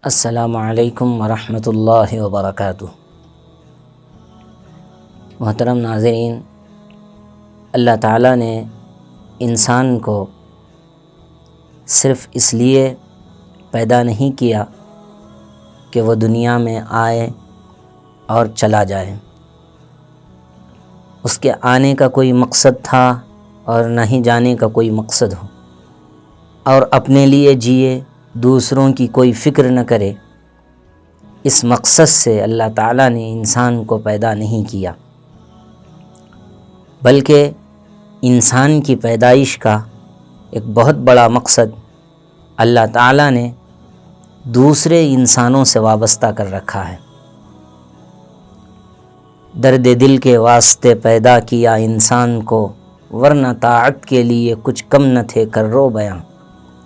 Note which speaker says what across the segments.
Speaker 1: السلام علیکم ورحمۃ اللہ وبرکاتہ۔ محترم ناظرین، اللہ تعالیٰ نے انسان کو صرف اس لیے پیدا نہیں کیا کہ وہ دنیا میں آئے اور چلا جائے۔ اس کے آنے کا کوئی مقصد تھا اور نہ ہی جانے کا کوئی مقصد ہو، اور اپنے لیے جیے، دوسروں کی کوئی فکر نہ کرے۔ اس مقصد سے اللہ تعالیٰ نے انسان کو پیدا نہیں کیا، بلکہ انسان کی پیدائش کا ایک بہت بڑا مقصد اللہ تعالیٰ نے دوسرے انسانوں سے وابستہ کر رکھا ہے۔ درد دل کے واسطے پیدا کیا انسان کو، ورنہ طاعت کے لیے کچھ کم نہ تھے کرو بیاں،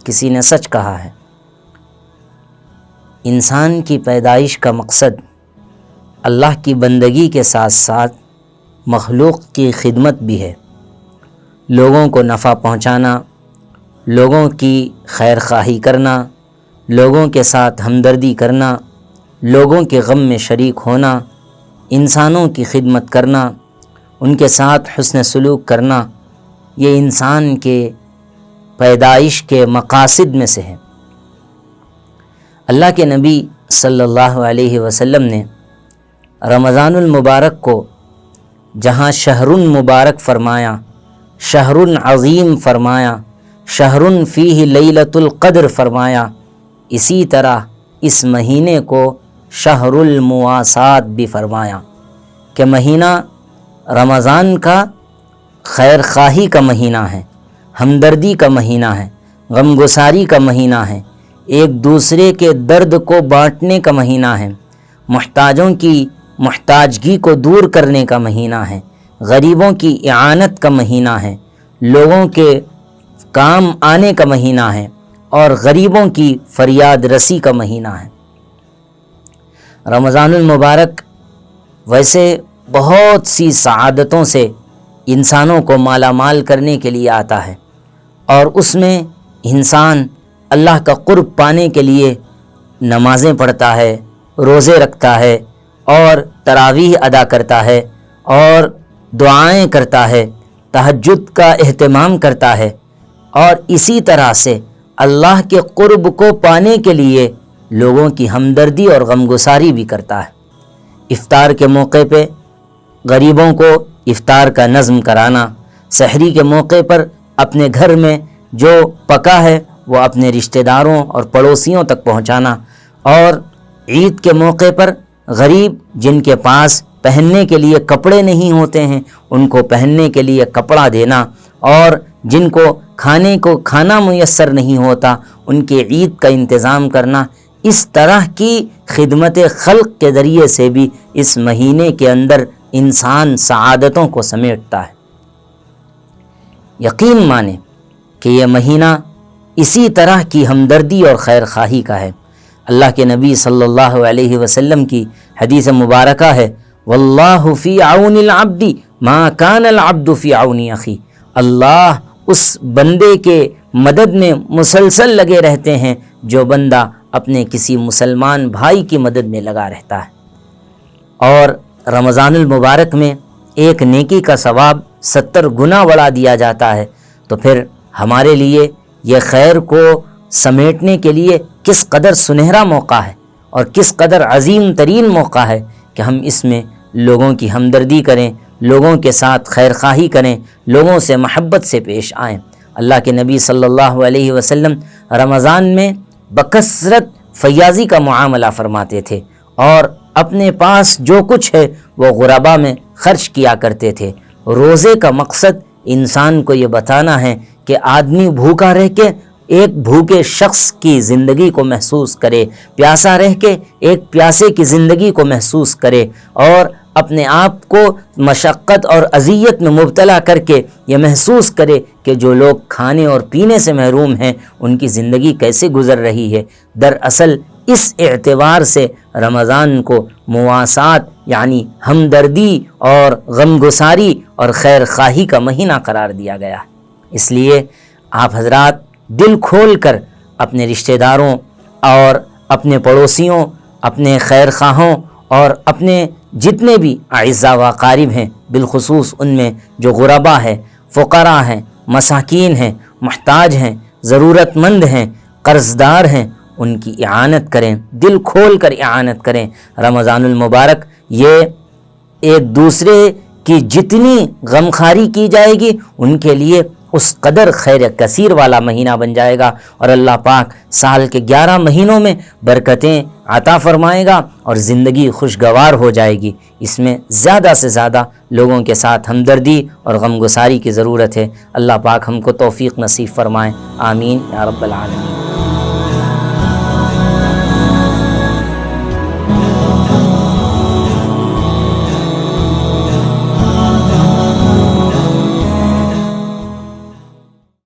Speaker 1: کسی نے سچ کہا ہے۔ انسان کی پیدائش کا مقصد اللہ کی بندگی کے ساتھ ساتھ مخلوق کی خدمت بھی ہے۔ لوگوں کو نفع پہنچانا، لوگوں کی خیر خواہی کرنا، لوگوں کے ساتھ ہمدردی کرنا، لوگوں کے غم میں شریک ہونا، انسانوں کی خدمت کرنا، ان کے ساتھ حسن سلوک کرنا، یہ انسان کے پیدائش کے مقاصد میں سے ہے۔ اللہ کے نبی صلی اللہ علیہ وسلم نے رمضان المبارک کو جہاں شہر مبارک فرمایا، شہر عظیم فرمایا، شہر فیہ لیلۃ القدر فرمایا، اسی طرح اس مہینے کو شہر المواسات بھی فرمایا کہ مہینہ رمضان کا خیر خواہی کا مہینہ ہے، ہمدردی کا مہینہ ہے، غم گساری کا مہینہ ہے، ایک دوسرے کے درد کو بانٹنے کا مہینہ ہے، محتاجوں کی محتاجگی کو دور کرنے کا مہینہ ہے، غریبوں کی اعانت کا مہینہ ہے، لوگوں کے کام آنے کا مہینہ ہے، اور غریبوں کی فریاد رسی کا مہینہ ہے۔ رمضان المبارک ویسے بہت سی سعادتوں سے انسانوں کو مالا مال کرنے کے لیے آتا ہے، اور اس میں انسان اللہ کا قرب پانے کے لیے نمازیں پڑھتا ہے، روزے رکھتا ہے، اور تراویح ادا کرتا ہے، اور دعائیں کرتا ہے، تہجد کا اہتمام کرتا ہے، اور اسی طرح سے اللہ کے قرب کو پانے کے لیے لوگوں کی ہمدردی اور غمگساری بھی کرتا ہے۔ افطار کے موقع پہ غریبوں کو افطار کا نظم کرانا، سحری کے موقع پر اپنے گھر میں جو پکا ہے وہ اپنے رشتہ داروں اور پڑوسیوں تک پہنچانا، اور عید کے موقع پر غریب جن کے پاس پہننے کے لیے کپڑے نہیں ہوتے ہیں ان کو پہننے کے لیے کپڑا دینا، اور جن کو کھانا میسر نہیں ہوتا ان کے عید کا انتظام کرنا، اس طرح کی خدمت خلق کے ذریعے سے بھی اس مہینے کے اندر انسان سعادتوں کو سمیٹتا ہے۔ یقین مانیں کہ یہ مہینہ اسی طرح کی ہمدردی اور خیر خواہی کا ہے۔ اللہ کے نبی صلی اللہ علیہ وسلم کی حدیث مبارکہ ہے، واللہ فی عون العبد ما کان العبد فی عون اخی۔ اللہ اس بندے کے مدد میں مسلسل لگے رہتے ہیں جو بندہ اپنے کسی مسلمان بھائی کی مدد میں لگا رہتا ہے۔ اور رمضان المبارک میں ایک نیکی کا ثواب 70 گنا بڑھا دیا جاتا ہے، تو پھر ہمارے لیے یہ خیر کو سمیٹنے کے لیے کس قدر سنہرا موقع ہے اور کس قدر عظیم ترین موقع ہے کہ ہم اس میں لوگوں کی ہمدردی کریں، لوگوں کے ساتھ خیر خواہی کریں، لوگوں سے محبت سے پیش آئیں۔ اللہ کے نبی صلی اللہ علیہ وسلم رمضان میں بکثرت فیاضی کا معاملہ فرماتے تھے، اور اپنے پاس جو کچھ ہے وہ غربا میں خرچ کیا کرتے تھے۔ روزے کا مقصد انسان کو یہ بتانا ہے کہ آدمی بھوکا رہ کے ایک بھوکے شخص کی زندگی کو محسوس کرے، پیاسا رہ کے ایک پیاسے کی زندگی کو محسوس کرے، اور اپنے آپ کو مشقت اور اذیت میں مبتلا کر کے یہ محسوس کرے کہ جو لوگ کھانے اور پینے سے محروم ہیں ان کی زندگی کیسے گزر رہی ہے۔ دراصل اس اعتبار سے رمضان کو مواسات یعنی ہمدردی اور غمگساری اور خیر خواہی کا مہینہ قرار دیا گیا ہے۔ اس لیے آپ حضرات دل کھول کر اپنے رشتہ داروں اور اپنے پڑوسیوں، اپنے خیر خواہوں اور اپنے جتنے بھی اعزاء و اقارب ہیں، بالخصوص ان میں جو غربا ہے، فقراء ہیں، مساکین ہیں، محتاج ہیں، ضرورت مند ہیں، قرض دار ہیں، ان کی اعانت کریں، دل کھول کر اعانت کریں۔ رمضان المبارک یہ ایک دوسرے کی جتنی غمخواری کی جائے گی ان کے لیے اس قدر خیر کثیر والا مہینہ بن جائے گا، اور اللہ پاک سال کے 11 مہینوں میں برکتیں عطا فرمائے گا اور زندگی خوشگوار ہو جائے گی۔ اس میں زیادہ سے زیادہ لوگوں کے ساتھ ہمدردی اور غمگساری کی ضرورت ہے۔ اللہ پاک ہم کو توفیق نصیب فرمائے، آمین یا رب العالمین۔